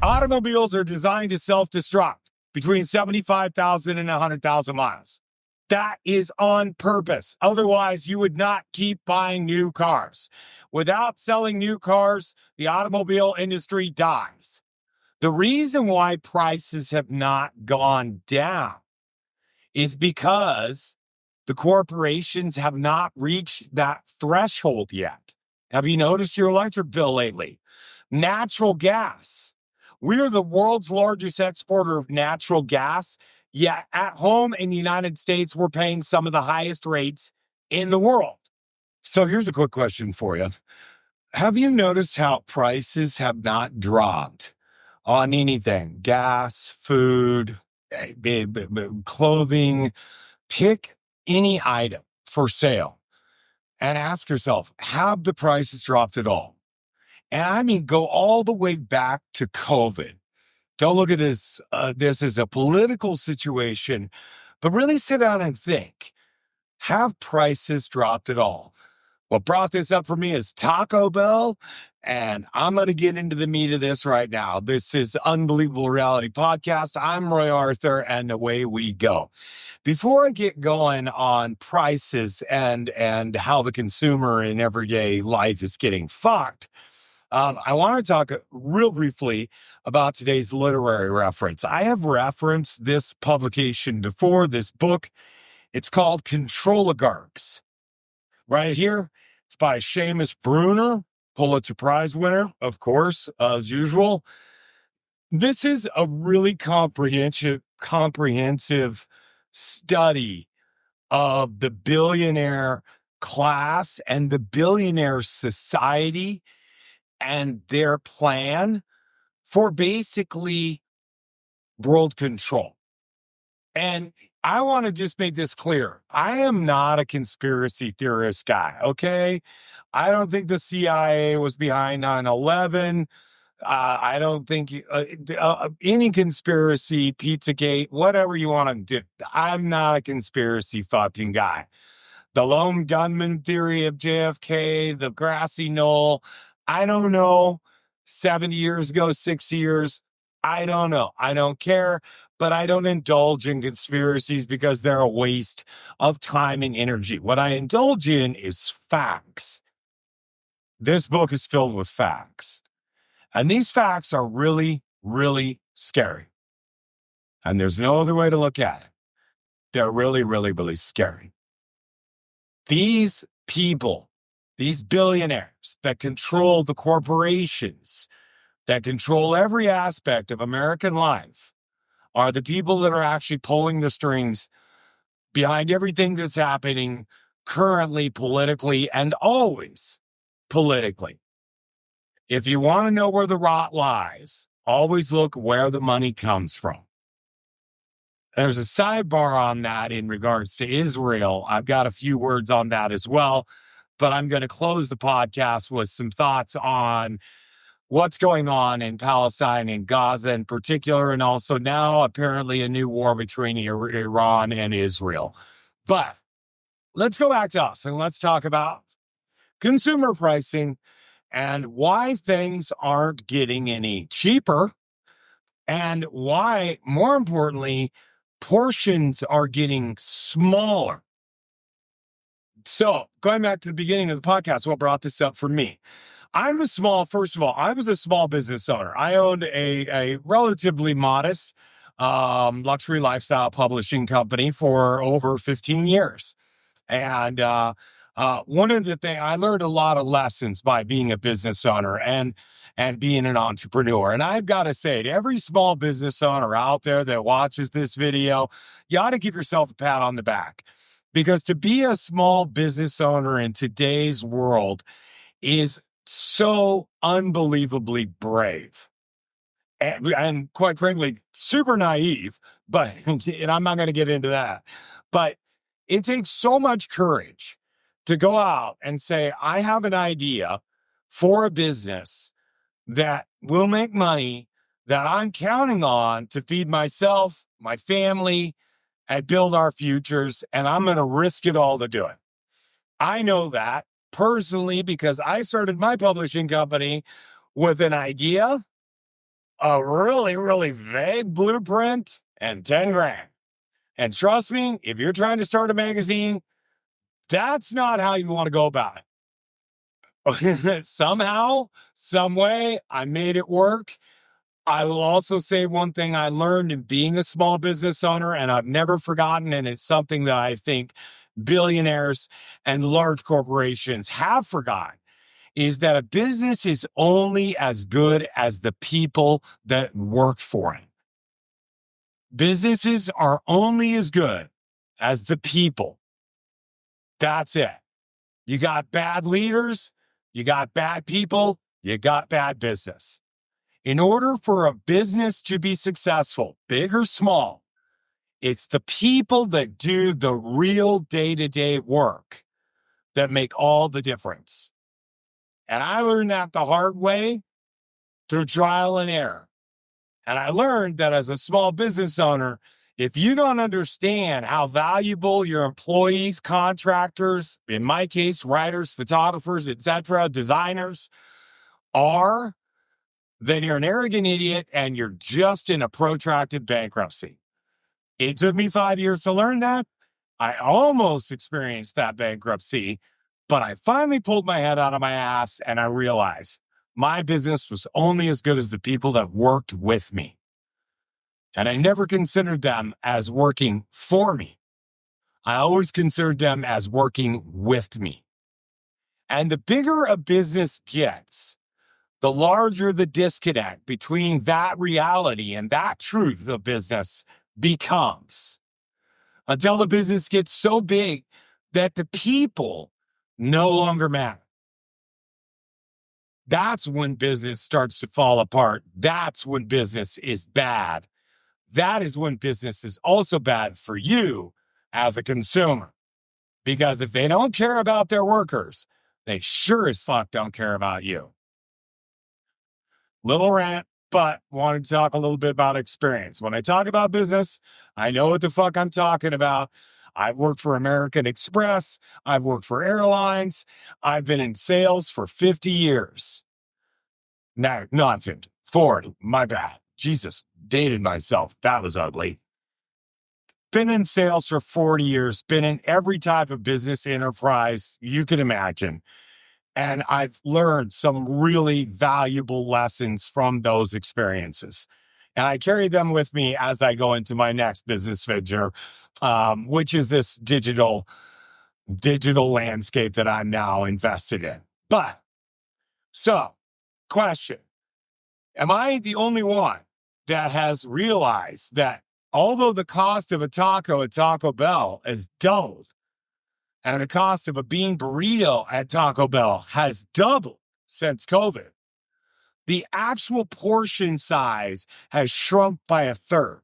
Automobiles are designed to self-destruct between 75,000 and 100,000 miles. That is on purpose. Otherwise, you would not keep buying new cars. Without selling new cars, the automobile industry dies. The reason why prices have not gone down is because the corporations have not reached that threshold yet. Have you noticed your electric bill lately? Natural gas. We're the world's largest exporter of natural gas. Yet at home in the United States, we're paying some of the highest rates in the world. So here's a quick question for you. Have you noticed how prices have not dropped on anything? Gas, food, clothing, pick any item for sale and ask yourself, have the prices dropped at all? And I mean, go all the way back to COVID. Don't look at this as a political situation, but really sit down and think, have prices dropped at all? What brought this up for me is Taco Bell, and I'm going to get into the meat of this right now. This is Unbelievable Reality Podcast. I'm Roy Arthur, and away we go. Before I get going on prices and how the consumer in everyday life is getting fucked, I want to talk real briefly about today's literary reference. I have referenced this publication before, this book. It's called Controligarchs. Right here, it's by Seamus Bruner, Pulitzer Prize winner, of course, as usual. This is a really comprehensive study of the billionaire class and the billionaire society and their plan for basically world control. And I want to just make this clear. I am not a conspiracy theorist guy, okay? I don't think the CIA was behind 9/11. I don't think any conspiracy, Pizzagate, whatever you want to do. I'm not a conspiracy fucking guy. The lone gunman theory of JFK, the grassy knoll, I don't know. 70 years ago, 60 years, I don't know. I don't care, but I don't indulge in conspiracies because they're a waste of time and energy. What I indulge in is facts. This book is filled with facts. And these facts are really, really scary. And there's no other way to look at it. They're really, really, really scary. These people, these billionaires that control the corporations, that control every aspect of American life, are the people that are actually pulling the strings behind everything that's happening currently, politically, and always politically. If you want to know where the rot lies, always look where the money comes from. There's a sidebar on that in regards to Israel. I've got a few words on that as well, but I'm going to close the podcast with some thoughts on what's going on in Palestine and Gaza in particular, and also now apparently a new war between Iran and Israel. But let's go back to us and let's talk about consumer pricing and why things aren't getting any cheaper and why, more importantly, portions are getting smaller. So going back to the beginning of the podcast, what brought this up for me? I was a small business owner. I owned a relatively modest luxury lifestyle publishing company for over 15 years. And one of the things, I learned a lot of lessons by being a business owner and being an entrepreneur. And I've got to say, to every small business owner out there that watches this video, you ought to give yourself a pat on the back. Because to be a small business owner in today's world is so unbelievably brave and quite frankly, super naive, but, and I'm not going to get into that, but it takes so much courage to go out and say, I have an idea for a business that will make money that I'm counting on to feed myself, my family, and build our futures, and I'm going to risk it all to do it. I know that personally because I started my publishing company with an idea a really, really vague blueprint and 10 grand. And trust me, if you're trying to start a magazine, that's not how you want to go about it. Somehow, some way, I made it work. I will also say one thing I learned in being a small business owner, and I've never forgotten, and it's something that I think billionaires and large corporations have forgotten, is that a business is only as good as the people that work for it. Businesses are only as good as the people. That's it. You got bad leaders, you got bad people, you got bad business. In order for a business to be successful, big or small, it's the people that do the real day-to-day work that make all the difference. And I learned that the hard way through trial and error. And I learned that as a small business owner, if you don't understand how valuable your employees, contractors, in my case, writers, photographers, etc., designers are, then you're an arrogant idiot and you're just in a protracted bankruptcy. It took me 5 years to learn that. I almost experienced that bankruptcy, but I finally pulled my head out of my ass and I realized my business was only as good as the people that worked with me. And I never considered them as working for me. I always considered them as working with me. And the bigger a business gets, the larger the disconnect between that reality and that truth of business becomes, until the business gets so big that the people no longer matter. That's when business starts to fall apart. That's when business is bad. That is when business is also bad for you as a consumer. Because if they don't care about their workers, they sure as fuck don't care about you. Little rant, but wanted to talk a little bit about experience. When I talk about business, I know what the fuck I'm talking about. I've worked for American Express. I've worked for airlines. I've been in sales for 50 years. No, not 50, 40. My bad. Jesus, dated myself. That was ugly. Been in sales for 40 years, been in every type of business enterprise you can imagine. And I've learned some really valuable lessons from those experiences. And I carry them with me as I go into my next business venture, which is this digital landscape that I'm now invested in. But, so, question, am I the only one that has realized that although the cost of a taco at Taco Bell is doubled, and the cost of a bean burrito at Taco Bell has doubled since COVID, the actual portion size has shrunk by a third?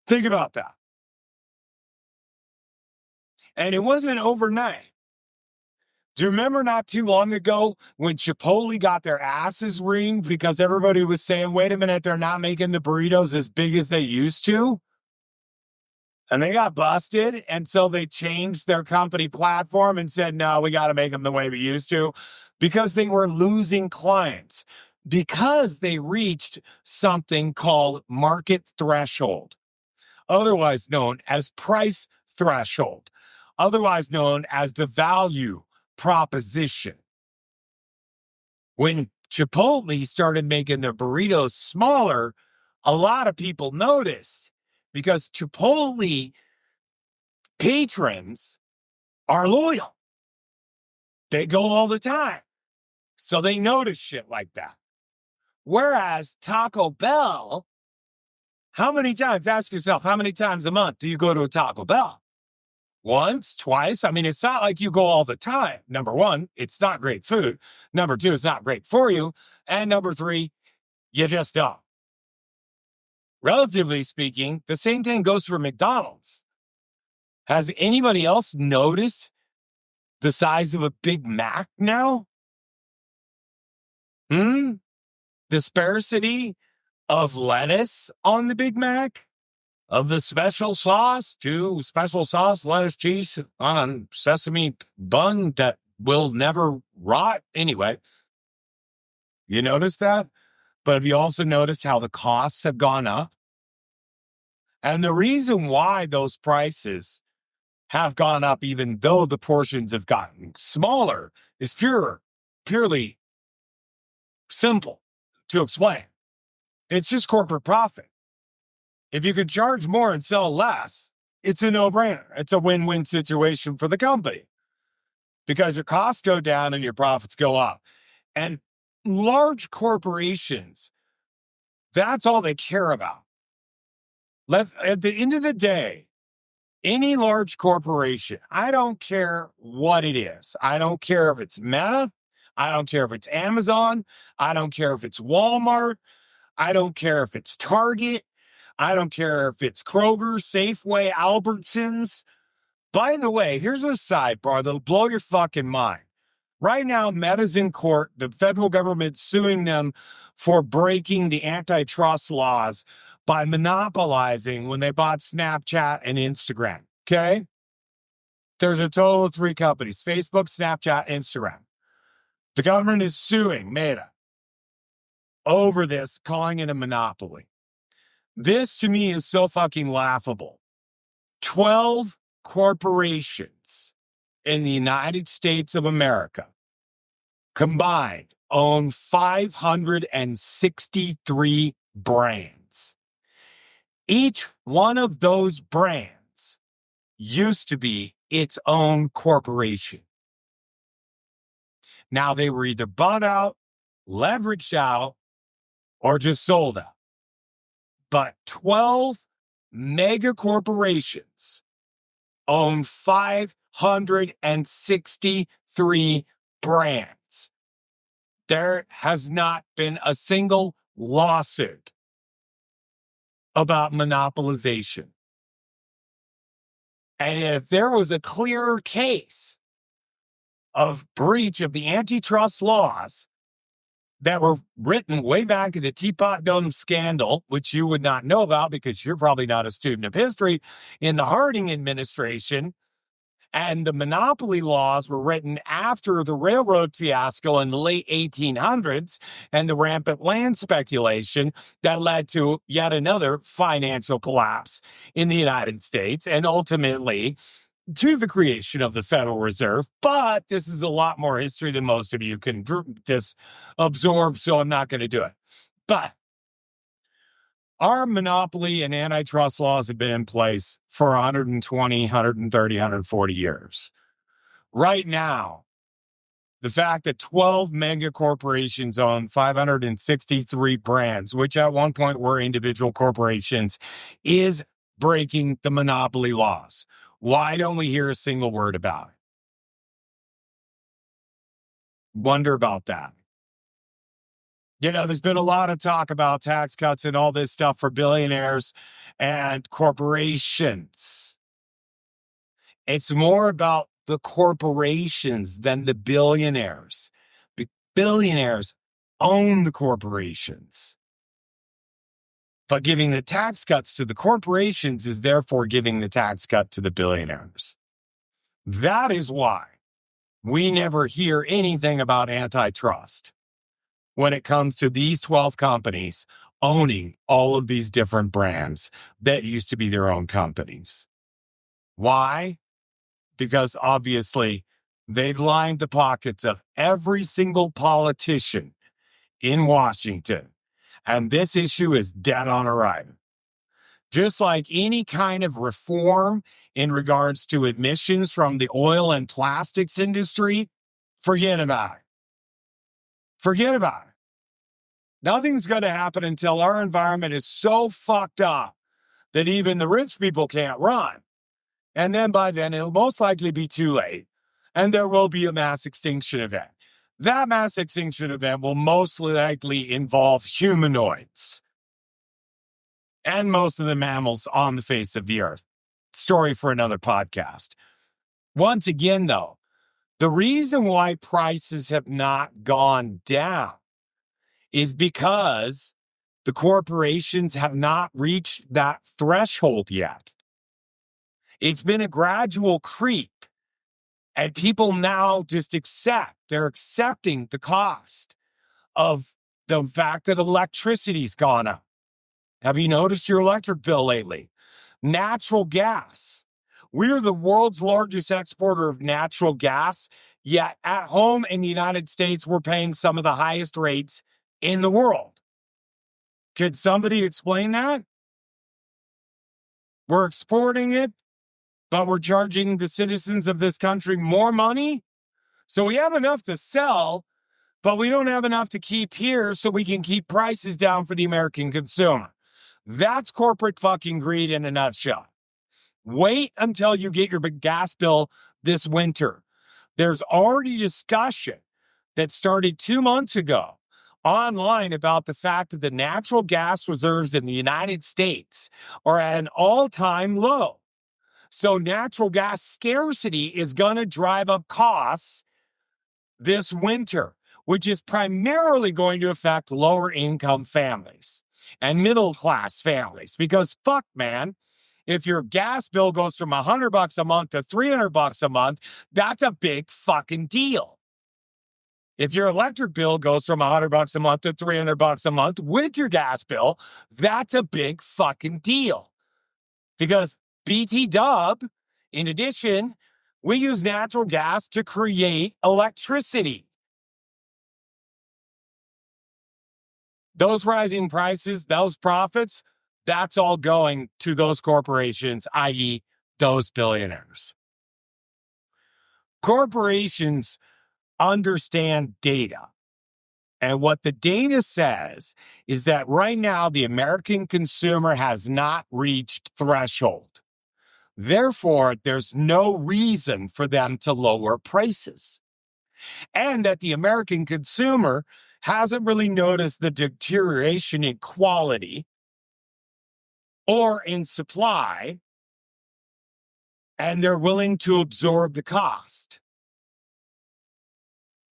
Think about that. And it wasn't overnight. Do you remember not too long ago when Chipotle got their asses reamed because everybody was saying, wait a minute, they're not making the burritos as big as they used to? And they got busted. And so they changed their company platform and said, no, we got to make them the way we used to, because they were losing clients, because they reached something called market threshold, otherwise known as price threshold, otherwise known as the value proposition. When Chipotle started making their burritos smaller, a lot of people noticed, because Chipotle patrons are loyal. They go all the time. So they notice shit like that. Whereas Taco Bell, how many times, ask yourself, how many times a month do you go to a Taco Bell? Once, twice? I mean, it's not like you go all the time. Number one, it's not great food. Number two, it's not great for you. And number three, you just don't. Relatively speaking, the same thing goes for McDonald's. Has anybody else noticed the size of a Big Mac now? The sparsity of lettuce on the Big Mac? Of the special sauce to special sauce, lettuce, cheese on a sesame bun that will never rot. Anyway, You notice that? But have you also noticed how the costs have gone up? And the reason why those prices have gone up, even though the portions have gotten smaller, is purely simple to explain. It's just corporate profit. If you could charge more and sell less, it's a no-brainer. It's a win-win situation for the company because your costs go down and your profits go up. And large corporations, that's all they care about. At the end of the day, any large corporation, I don't care what it is. I don't care if it's Meta. I don't care if it's Amazon. I don't care if it's Walmart. I don't care if it's Target. I don't care if it's Kroger, Safeway, Albertsons. By the way, here's a sidebar that'll blow your fucking mind. Right now, Meta's in court. The federal government's suing them for breaking the antitrust laws by monopolizing when they bought Snapchat and Instagram. Okay? There's a total of 3 companies: Facebook, Snapchat, Instagram. The government is suing Meta over this, calling it a monopoly. This to me is so fucking laughable. 12 corporations in the United States of America combined own 563 brands. Each one of those brands used to be its own corporation. Now they were either bought out, leveraged out, or just sold out. But 12 mega corporations own 563 brands. There has not been a single lawsuit about monopolization. And if there was a clearer case of breach of the antitrust laws that were written way back in the Teapot Dome scandal, which you would not know about because you're probably not a student of history, in the Harding administration, and the monopoly laws were written after the railroad fiasco in the late 1800s and the rampant land speculation that led to yet another financial collapse in the United States and ultimately to the creation of the Federal Reserve. But this is a lot more history than most of you can just absorb, so I'm not going to do it. But our monopoly and antitrust laws have been in place for 120, 130, 140 years. Right now, the fact that 12 mega corporations own 563 brands, which at one point were individual corporations, is breaking the monopoly laws. Why don't we hear a single word about it? Wonder about that. You know, there's been a lot of talk about tax cuts and all this stuff for billionaires and corporations. It's more about the corporations than the billionaires. Billionaires own the corporations. But giving the tax cuts to the corporations is therefore giving the tax cut to the billionaires. That is why we never hear anything about antitrust when it comes to these 12 companies owning all of these different brands that used to be their own companies. Why? Because obviously they've lined the pockets of every single politician in Washington. And this issue is dead on arrival. Just like any kind of reform in regards to emissions from the oil and plastics industry, forget about it. Forget about it. Nothing's going to happen until our environment is so fucked up that even the rich people can't run. And then by then, it'll most likely be too late. And there will be a mass extinction event. That mass extinction event will most likely involve humanoids and most of the mammals on the face of the earth. Story for another podcast. Once again, though, the reason why prices have not gone down is because the corporations have not reached that threshold yet. It's been a gradual creep, and people now just accept. They're accepting the cost of the fact that electricity's gone up. Have you noticed your electric bill lately? Natural gas. We're the world's largest exporter of natural gas, yet at home in the United States, we're paying some of the highest rates in the world. Could somebody explain that? We're exporting it, but we're charging the citizens of this country more money. So we have enough to sell, but we don't have enough to keep here so we can keep prices down for the American consumer. That's corporate fucking greed in a nutshell. Wait until you get your big gas bill this winter. There's already discussion that started 2 months ago online about the fact that the natural gas reserves in the United States are at an all-time low. So natural gas scarcity is going to drive up costs this winter, which is primarily going to affect lower income families and middle class families. Because fuck, man, if your gas bill goes from $100 a month to $300 a month, that's a big fucking deal. If your electric bill goes from $100 a month to $300 a month with your gas bill, that's a big fucking deal. Because BT Dub, in addition, we use natural gas to create electricity. Those rising prices, those profits, that's all going to those corporations, i.e., those billionaires. Corporations understand data. And what the data says is that right now, the American consumer has not reached threshold. Therefore, there's no reason for them to lower prices. And that the American consumer hasn't really noticed the deterioration in quality or in supply, and they're willing to absorb the cost.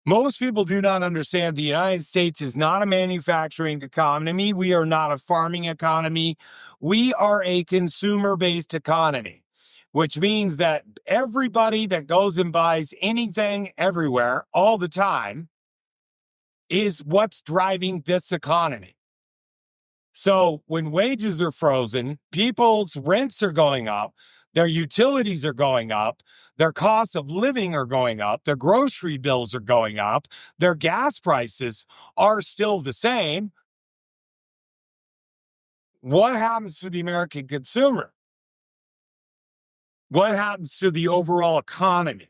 Most people do not understand the United States is not a manufacturing economy. We are not a farming economy. We are a consumer-based economy, which means that everybody that goes and buys anything everywhere all the time is what's driving this economy. So when wages are frozen, people's rents are going up, their utilities are going up, their costs of living are going up, their grocery bills are going up, their gas prices are still the same. What happens to the American consumer? What happens to the overall economy?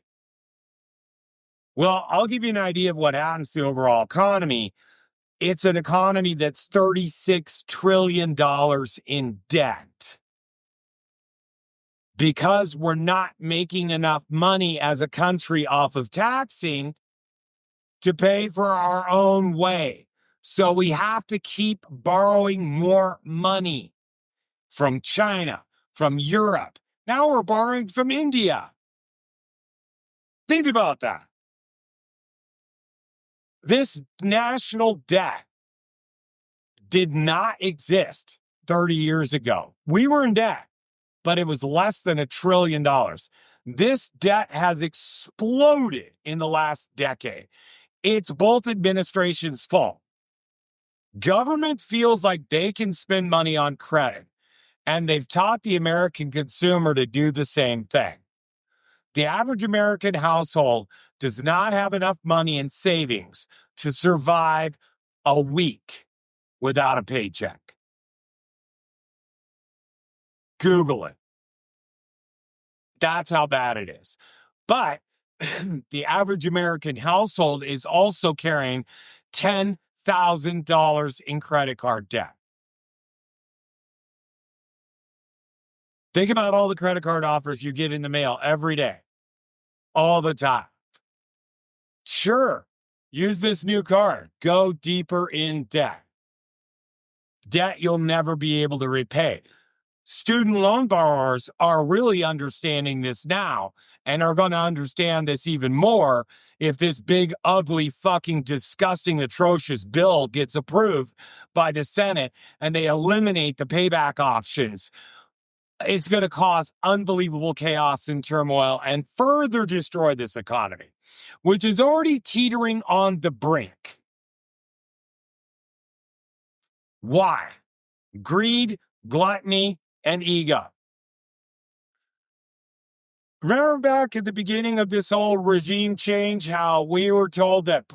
Well, I'll give you an idea of what happens to the overall economy. It's an economy that's $36 trillion in debt. Because we're not making enough money as a country off of taxing to pay for our own way. So we have to keep borrowing more money from China, from Europe. Now we're borrowing from India. Think about that. This national debt did not exist 30 years ago. We were in debt, but it was less than $1 trillion. This debt has exploded in the last decade. It's both administrations' fault. Government feels like they can spend money on credit, and they've taught the American consumer to do the same thing. The average American household does not have enough money in savings to survive a week without a paycheck. Google it. That's how bad it is. But the average American household is also carrying $10,000 in credit card debt. Think about all the credit card offers you get in the mail every day, all the time. Sure, use this new card. Go deeper in debt. Debt you'll never be able to repay. Student loan borrowers are really understanding this now and are going to understand this even more if this big, ugly, fucking disgusting, atrocious bill gets approved by the Senate and they eliminate the payback options. It's going to cause unbelievable chaos and turmoil and further destroy this economy, which is already teetering on the brink. Why? Greed, gluttony, and ego. Remember back at the beginning of this whole regime change, how we were told that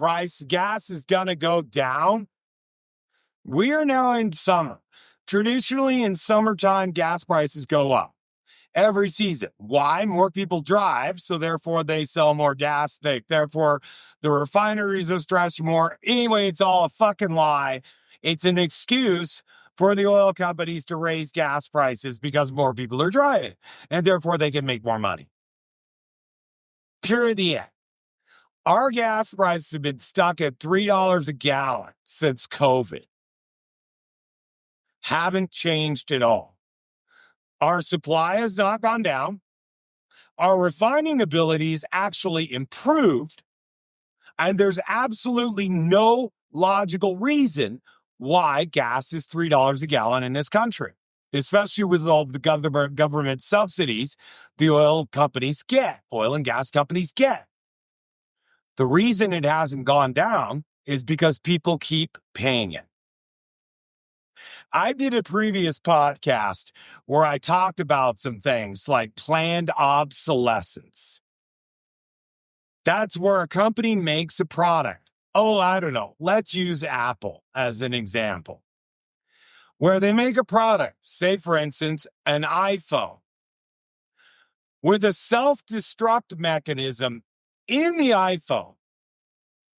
gas is going to go down? We are now in summer. Traditionally, in summertime, gas prices go up every season. Why? More people drive, so therefore they sell more gas. Therefore, the refineries are stretched more. Anyway, it's all a fucking lie. It's an excuse for the oil companies to raise gas prices because more people are driving, and therefore they can make more money. Period. The end. Our gas prices have been stuck at $3 a gallon since COVID. Haven't changed at all. Our supply has not gone down. Our refining abilities actually improved. And there's absolutely no logical reason why gas is $3 a gallon in this country, especially with all the government subsidies the oil and gas companies get. The reason it hasn't gone down is because people keep paying it. I did a previous podcast where I talked about some things like planned obsolescence. That's where a company makes a product. Oh, I don't know. Let's use Apple as an example. Where they make a product, say for instance, an iPhone, with a self-destruct mechanism in the iPhone,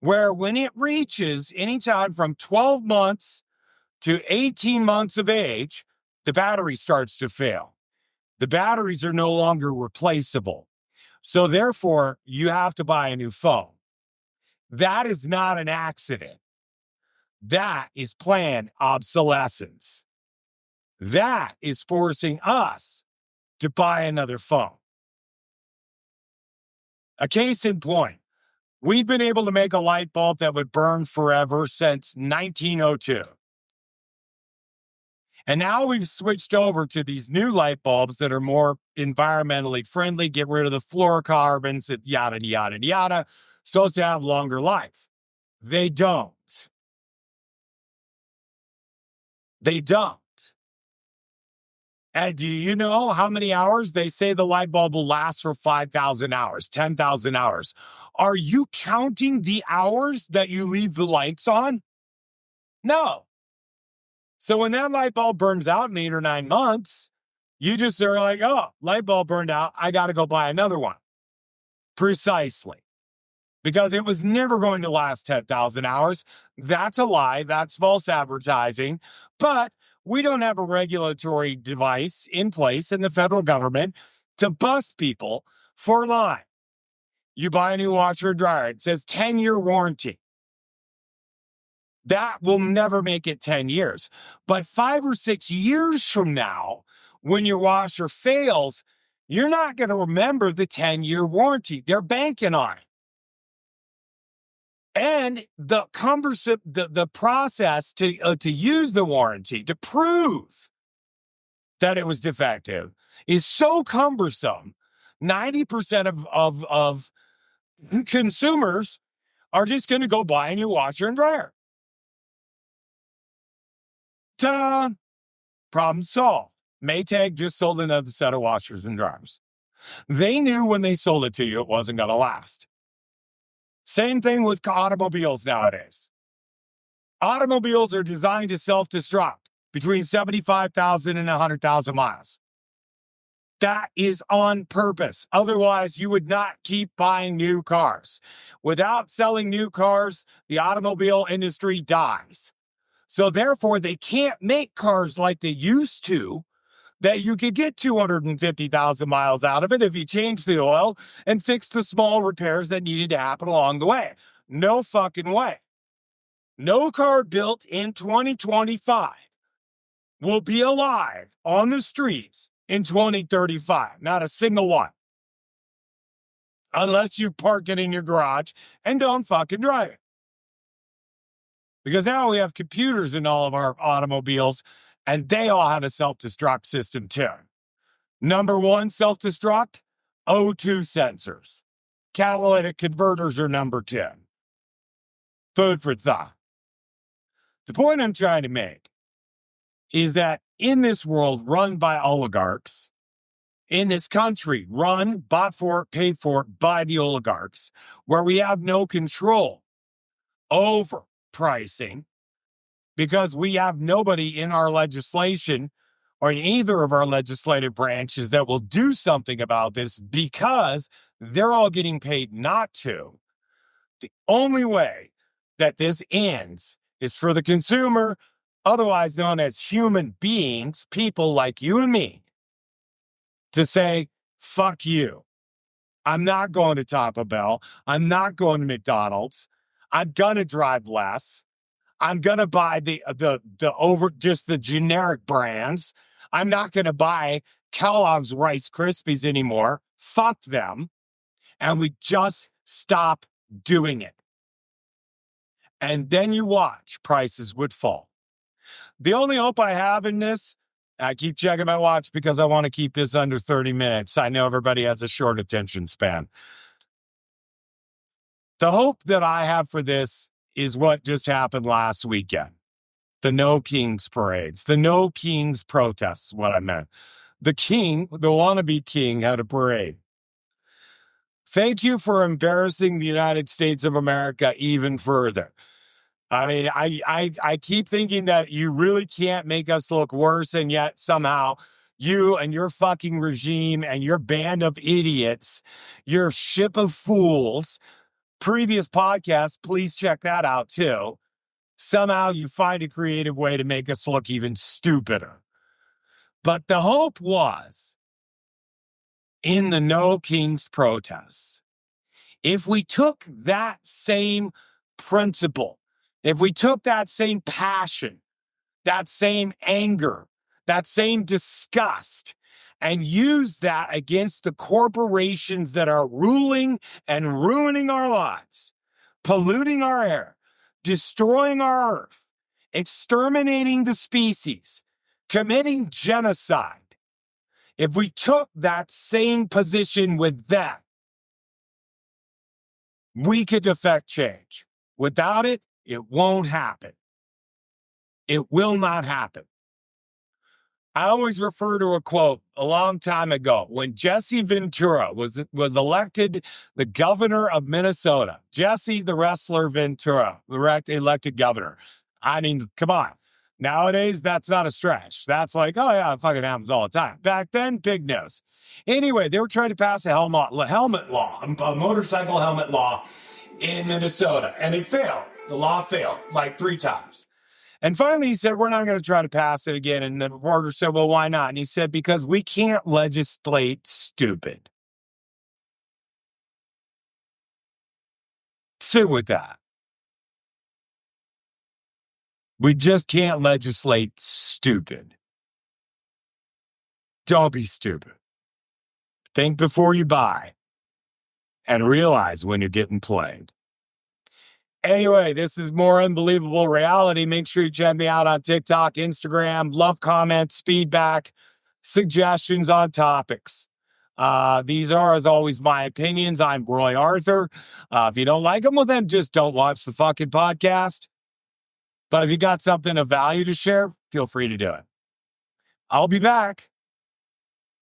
where when it reaches anytime from 12 months to 18 months of age, the battery starts to fail. The batteries are no longer replaceable. So therefore, you have to buy a new phone. That is not an accident. That is planned obsolescence. That is forcing us to buy another phone. A case in point, we've been able to make a light bulb that would burn forever since 1902. And now we've switched over to these new light bulbs that are more environmentally friendly, get rid of the fluorocarbons, yada, yada, yada, supposed to have longer life. They don't. They don't. And do you know how many hours? They say the light bulb will last for 5,000 hours, 10,000 hours. Are you counting the hours that you leave the lights on? No. So when that light bulb burns out in 8 or 9 months, you just are like, oh, light bulb burned out. I got to go buy another one. Precisely. Because it was never going to last 10,000 hours. That's a lie. That's false advertising. But we don't have a regulatory device in place in the federal government to bust people for lying. You buy a new washer or dryer. It says 10-year warranty. That will never make it 10 years. But 5 or 6 years from now, when your washer fails, you're not going to remember the 10-year warranty. They're banking on it. And the cumbersome, the process to use the warranty, to prove that it was defective, is so cumbersome. 90% of consumers are just going to go buy a new washer and dryer. Ta-da! Problem solved. Maytag just sold another set of washers and dryers. They knew when they sold it to you, it wasn't going to last. Same thing with automobiles nowadays. Automobiles are designed to self-destruct between 75,000 and 100,000 miles. That is on purpose. Otherwise, you would not keep buying new cars. Without selling new cars, the automobile industry dies. So therefore, they can't make cars like they used to, that you could get 250,000 miles out of it if you change the oil and fix the small repairs that needed to happen along the way. No fucking way. No car built in 2025 will be alive on the streets in 2035. Not a single one. Unless you park it in your garage and don't fucking drive it. Because now we have computers in all of our automobiles, and they all have a self-destruct system too. Number one self-destruct, O2 sensors. Catalytic converters are number 10. Food for thought. The point I'm trying to make is that in this world run by oligarchs, in this country run, bought for, paid for by the oligarchs, where we have no control over pricing because we have nobody in our legislation or in either of our legislative branches that will do something about this because they're all getting paid not to. The only way that this ends is for the consumer, otherwise known as human beings, people like you and me, to say, fuck you. I'm not going to Taco Bell. I'm not going to McDonald's. I'm going to drive less. I'm going to buy the generic brands. I'm not going to buy Kellogg's Rice Krispies anymore. Fuck them. And we just stop doing it. And then you watch prices would fall. The only hope I have in this, I keep checking my watch because I want to keep this under 30 minutes. I know everybody has a short attention span. The hope that I have for this is what just happened last weekend. The No Kings parades, the No Kings protests, what I meant. The king, the wannabe king, had a parade. Thank you for embarrassing the United States of America even further. I mean, I keep thinking that you really can't make us look worse, and yet somehow you and your fucking regime and your band of idiots, your ship of fools, previous podcast, please check that out too. Somehow you find a creative way to make us look even stupider. But the hope was, in the No Kings protests, if we took that same principle, if we took that same passion, that same anger, that same disgust, and used that against the corporations that are ruling and ruining our lives, polluting our air, destroying our earth, exterminating the species, committing genocide, if we took that same position with them, we could affect change. Without it, it won't happen. It will not happen. I always refer to a quote a long time ago when Jesse Ventura was elected the governor of Minnesota. Jesse the wrestler Ventura, elected governor. I mean, come on. Nowadays, that's not a stretch. That's like, oh yeah, it fucking happens all the time. Back then, big news. Anyway, they were trying to pass a helmet law, a motorcycle helmet law in Minnesota, and it failed. The law failed like 3 times. And finally, he said, we're not going to try to pass it again. And the reporter said, well, why not? And he said, because we can't legislate stupid. Sit with that. We just can't legislate stupid. Don't be stupid. Think before you buy and realize when you're getting played. Anyway, this is More Unbelievable Reality. Make sure you check me out on TikTok, Instagram. Love comments, feedback, suggestions on topics. These are, as always, my opinions. I'm Roy Arthur. If you don't like them, well, then just don't watch the fucking podcast. But if you got something of value to share, feel free to do it. I'll be back.